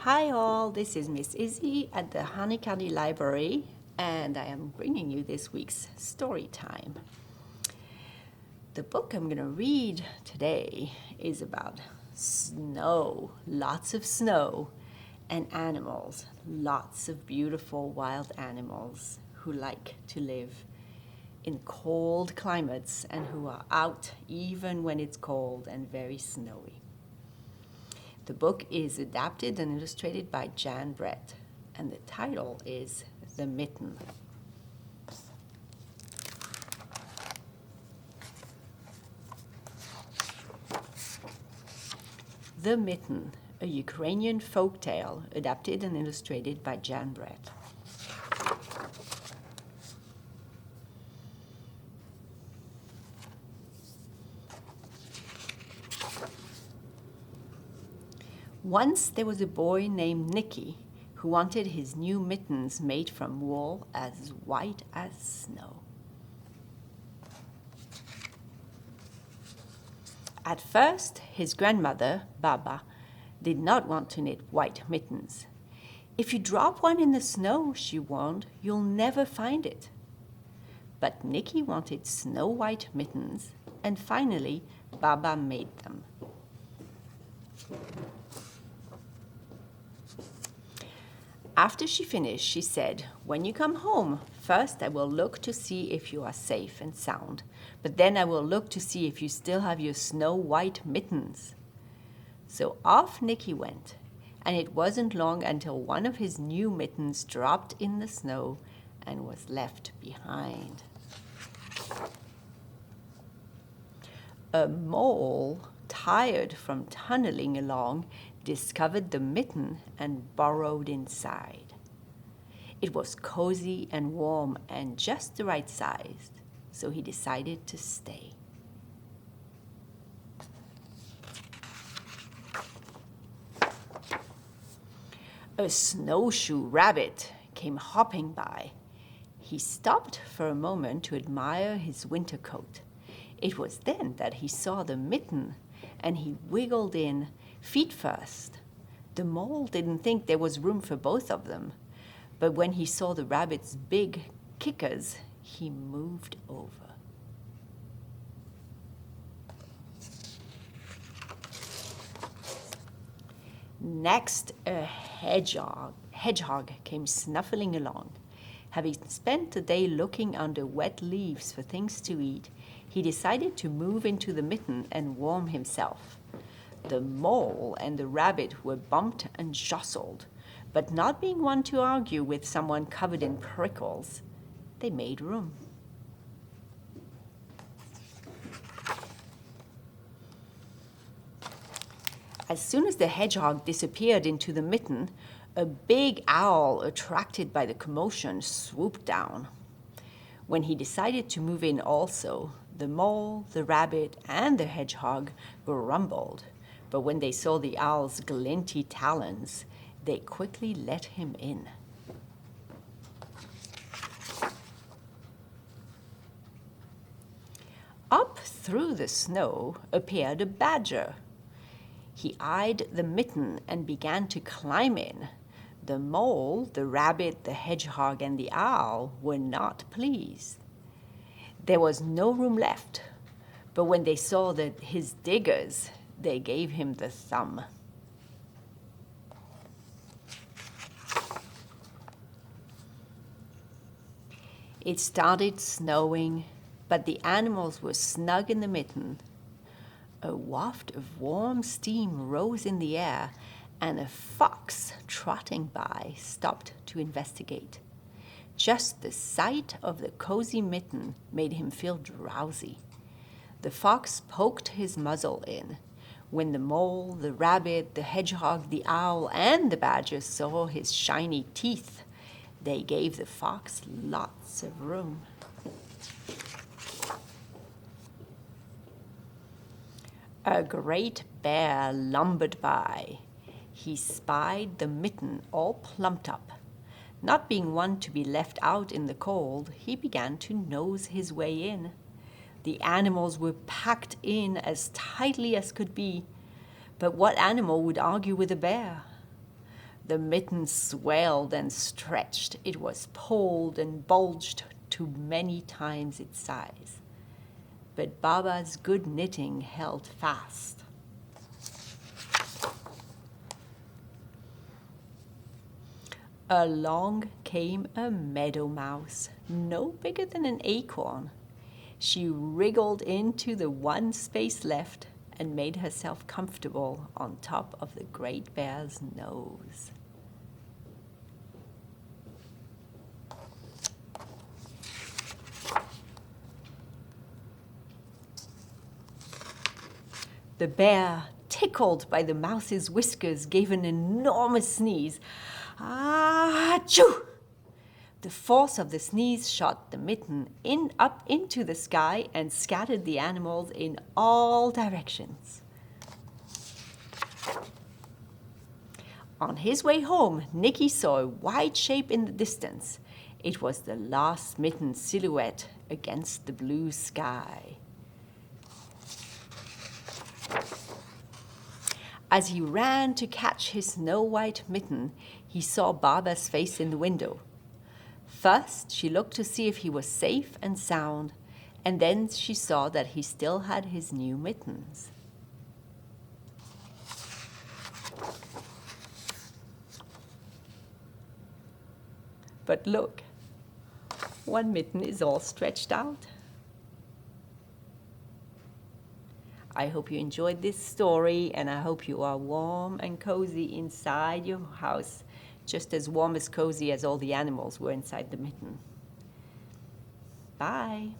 Hi all, this is Miss Isy at the Hanikadi Library, and I am bringing you this week's story time. The book I'm going to read today is about snow, lots of snow, and animals, lots of beautiful wild animals who like to live in cold climates and who are out even when it's cold and very snowy. The book is adapted and illustrated by Jan Brett, and the title is The Mitten. The Mitten, a Ukrainian folk tale adapted and illustrated by Jan Brett. Once there was a boy named Nicky who wanted his new mittens made from wool as white as snow. At first, his grandmother, Baba, did not want to knit white mittens. If you drop one in the snow, she warned, you'll never find it. But Nicky wanted snow-white mittens, and finally, Baba made them. After she finished, she said, "When you come home, first I will look to see if you are safe and sound, but then I will look to see if you still have your snow-white mittens." So off Nicky went, and it wasn't long until one of his new mittens dropped in the snow and was left behind. A mole, tired from tunneling along, discovered the mitten and burrowed inside. It was cozy and warm and just the right size, so he decided to stay. A snowshoe rabbit came hopping by. He stopped for a moment to admire his winter coat. It was then that he saw the mitten, and he wiggled in, feet first. The mole didn't think there was room for both of them, but when he saw the rabbit's big kickers, he moved over. Next, a hedgehog came snuffling along. Having spent the day looking under wet leaves for things to eat, he decided to move into the mitten and warm himself. The mole and the rabbit were bumped and jostled, but not being one to argue with someone covered in prickles, they made room. As soon as the hedgehog disappeared into the mitten, a big owl, attracted by the commotion, swooped down. When he decided to move in also, the mole, the rabbit, and the hedgehog grumbled. But when they saw the owl's glinty talons, they quickly let him in. Up through the snow appeared a badger. He eyed the mitten and began to climb in. The mole, the rabbit, the hedgehog, and the owl were not pleased. There was no room left, but when they saw his diggers, they gave him the thumb. It started snowing, but the animals were snug in the mitten. A waft of warm steam rose in the air, and a fox trotting by stopped to investigate. Just the sight of the cozy mitten made him feel drowsy. The fox poked his muzzle in. When the mole, the rabbit, the hedgehog, the owl, and the badger saw his shiny teeth, they gave the fox lots of room. A great bear lumbered by. He spied the mitten all plumped up. Not being one to be left out in the cold, he began to nose his way in. The animals were packed in as tightly as could be, but what animal would argue with a bear? The mitten swelled and stretched. It was pulled and bulged to many times its size. But Baba's good knitting held fast. Along came a meadow mouse, no bigger than an acorn. She wriggled into the one space left and made herself comfortable on top of the great bear's nose. The bear, tickled by the mouse's whiskers, gave an enormous sneeze. Achoo! The force of the sneeze shot the mitten up into the sky and scattered the animals in all directions. On his way home, Nicky saw a white shape in the distance. It was the last mitten silhouette against the blue sky. As he ran to catch his snow-white mitten, he saw Baba's face in the window. First, she looked to see if he was safe and sound, and then she saw that he still had his new mittens. But look, one mitten is all stretched out. I hope you enjoyed this story, and I hope you are warm and cozy inside your house, just as warm as cozy as all the animals were inside the mitten. Bye.